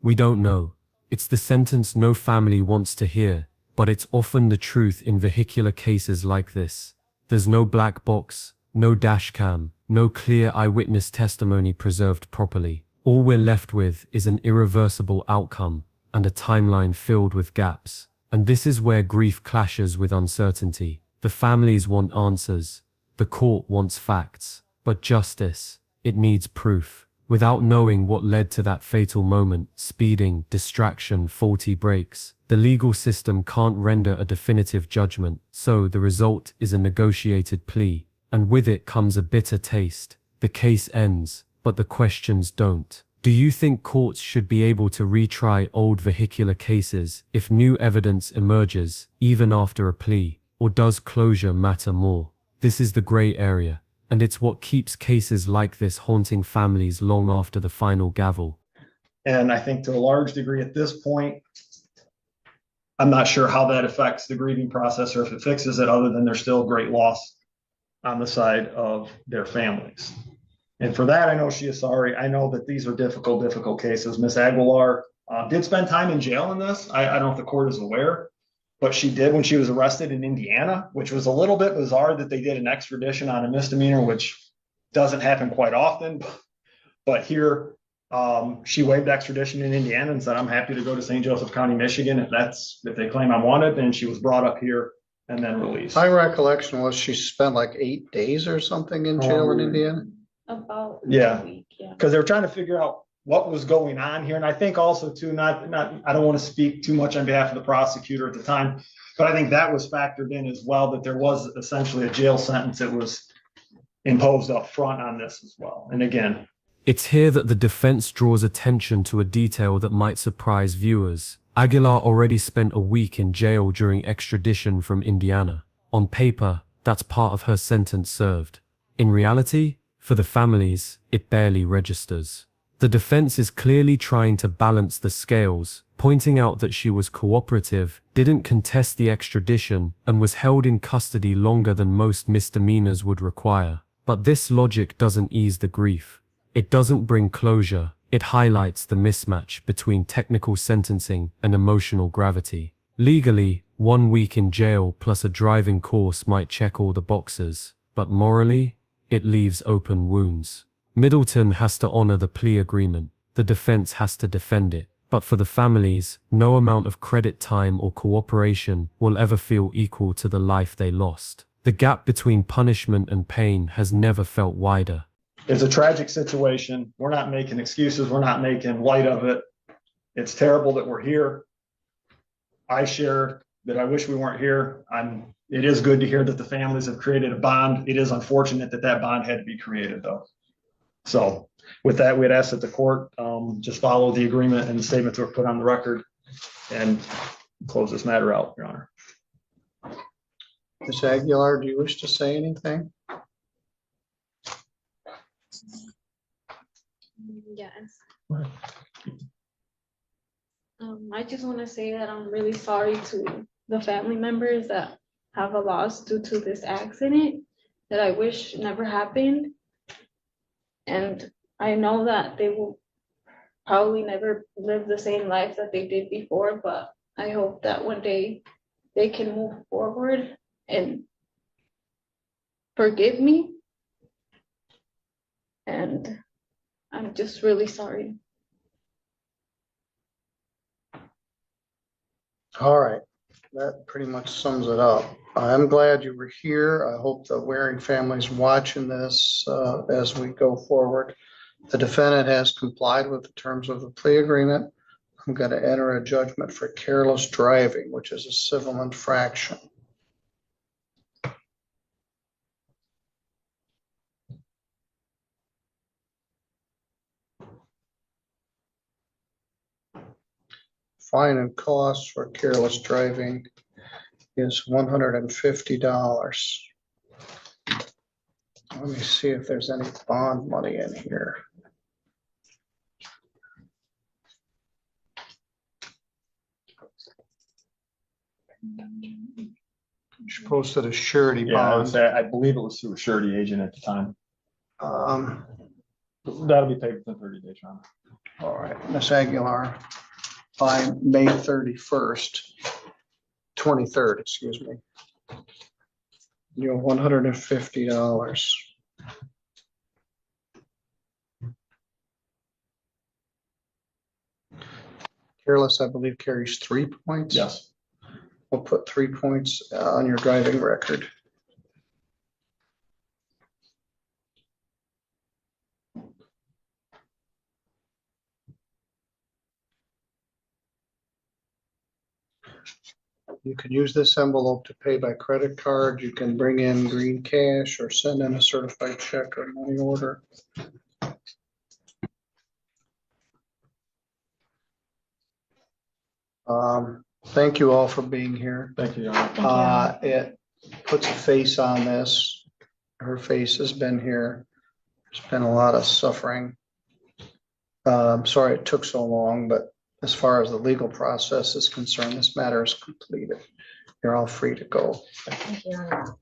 [SPEAKER 2] We don't know. It's the sentence no family wants to hear, but it's often the truth in vehicular cases like this. There's no black box, no dash cam, no clear eyewitness testimony preserved properly. All we're left with is an irreversible outcome and a timeline filled with gaps. And this is where grief clashes with uncertainty. The families want answers. The court wants facts. But justice, it needs proof. Without knowing what led to that fatal moment, speeding, distraction, faulty brakes, the legal system can't render a definitive judgment. So the result is a negotiated plea. And with it comes a bitter taste. The case ends, but the questions don't. Do you think courts should be able to retry old vehicular cases if new evidence emerges, even after a plea? Or does closure matter more? This is the gray area, and it's what keeps cases like this haunting families long after the final gavel.
[SPEAKER 6] And I think to a large degree at this point, I'm not sure how that affects the grieving process or if it fixes it, other than there's still great loss on the side of their families. And for that, I know she is sorry. I know that these are difficult cases. Miss Aguilar did spend time in jail in this. I don't know if the court is aware, but she did when she was arrested in Indiana, which was a little bit bizarre that they did an extradition on a misdemeanor, which doesn't happen quite often. But here, she waived extradition in Indiana and said, I'm happy to go to St. Joseph County, Michigan, if they claim I'm wanted. And she was brought up here and then released.
[SPEAKER 1] My recollection was she spent like 8 days or something in jail in Indiana.
[SPEAKER 5] About
[SPEAKER 6] Yeah.
[SPEAKER 5] a week, yeah.
[SPEAKER 6] Because they were trying to figure out what was going on here. And I think also too, I don't want to speak too much on behalf of the prosecutor at the time, but I think that was factored in as well, that there was essentially a jail sentence that was imposed up front on this as well. And again,
[SPEAKER 2] It's here that the defense draws attention to a detail that might surprise viewers. Aguilar already spent a week in jail during extradition from Indiana. On paper, that's part of her sentence served. In reality, for the families, it barely registers. The defense is clearly trying to balance the scales, pointing out that she was cooperative, didn't contest the extradition, and was held in custody longer than most misdemeanors would require. But this logic doesn't ease the grief. It doesn't bring closure. It highlights the mismatch between technical sentencing and emotional gravity. Legally, 1 week in jail plus a driving course might check all the boxes, but morally, it leaves open wounds. Middleton has to honor the plea agreement. The defense has to defend it. But for the families, no amount of credit time or cooperation will ever feel equal to the life they lost. The gap between punishment and pain has never felt wider.
[SPEAKER 6] it's a tragic situation. We're not making excuses. We're not making light of it. It's terrible that we're here. I share that I wish we weren't here. It is good to hear that the families have created a bond. It is unfortunate that that bond had to be created though. So with that, we'd ask that the court just follow the agreement and the statements that were put on the record and close this matter out, Your Honor.
[SPEAKER 1] Ms. Aguilar, do you wish to say anything?
[SPEAKER 7] Yes. I just want to say that I'm really sorry to the family members that have a loss due to this accident that I wish never happened. And I know that they will probably never live the same life that they did before, but I hope that one day they can move forward and forgive me. And I'm just really sorry.
[SPEAKER 1] All right, that pretty much sums it up. I'm glad you were here. I hope the Waring family's watching this as we go forward. The defendant has complied with the terms of the plea agreement. I'm going to enter a judgment for careless driving, which is a civil infraction. Fine and cost for careless driving is $150. Let me see if there's any bond money in here. She posted a surety
[SPEAKER 6] Yeah,
[SPEAKER 1] bond.
[SPEAKER 6] I believe it was through a surety agent at the time. That'll be paid within 30 days, Your Honor.
[SPEAKER 1] All right, Ms. Aguilar, by May 31st, 23rd, excuse me. You have $150. Careless, I believe, carries 3 points.
[SPEAKER 6] Yes.
[SPEAKER 1] We'll put 3 points on your driving record. You can use this envelope to pay by credit card. You can bring in green cash or send in a certified check or money order. Thank you all for being here.
[SPEAKER 6] Thank you, Your Honor.
[SPEAKER 1] It puts a face on this. Her face has been here. There's been a lot of suffering. I'm sorry it took so long, but as far as the legal process is concerned, this matter is completed. You're all free to go.
[SPEAKER 8] Thank you, Your Honor.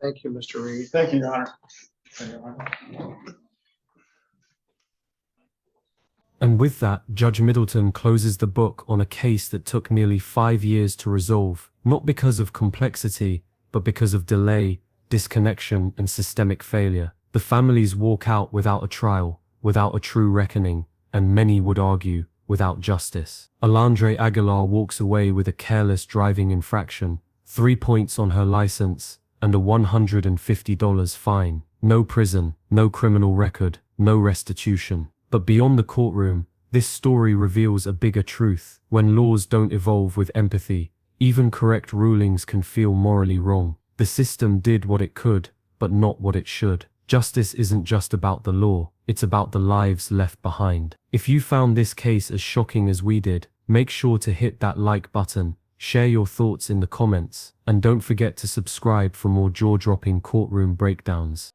[SPEAKER 1] Thank you, Mr. Reed.
[SPEAKER 6] Thank you, Your Honor. Thank you, Your Honor.
[SPEAKER 2] And with that, Judge Middleton closes the book on a case that took nearly 5 years to resolve, not because of complexity, but because of delay, disconnection, and systemic failure. The families walk out without a trial, without a true reckoning, and many would argue, without justice. Alandre Aguilar walks away with a careless driving infraction, 3 points on her license, and a $150 fine. No prison, no criminal record, no restitution. But beyond the courtroom, this story reveals a bigger truth. When laws don't evolve with empathy, even correct rulings can feel morally wrong. The system did what it could, but not what it should. Justice isn't just about the law, it's about the lives left behind. If you found this case as shocking as we did, make sure to hit that like button, share your thoughts in the comments, and don't forget to subscribe for more jaw-dropping courtroom breakdowns.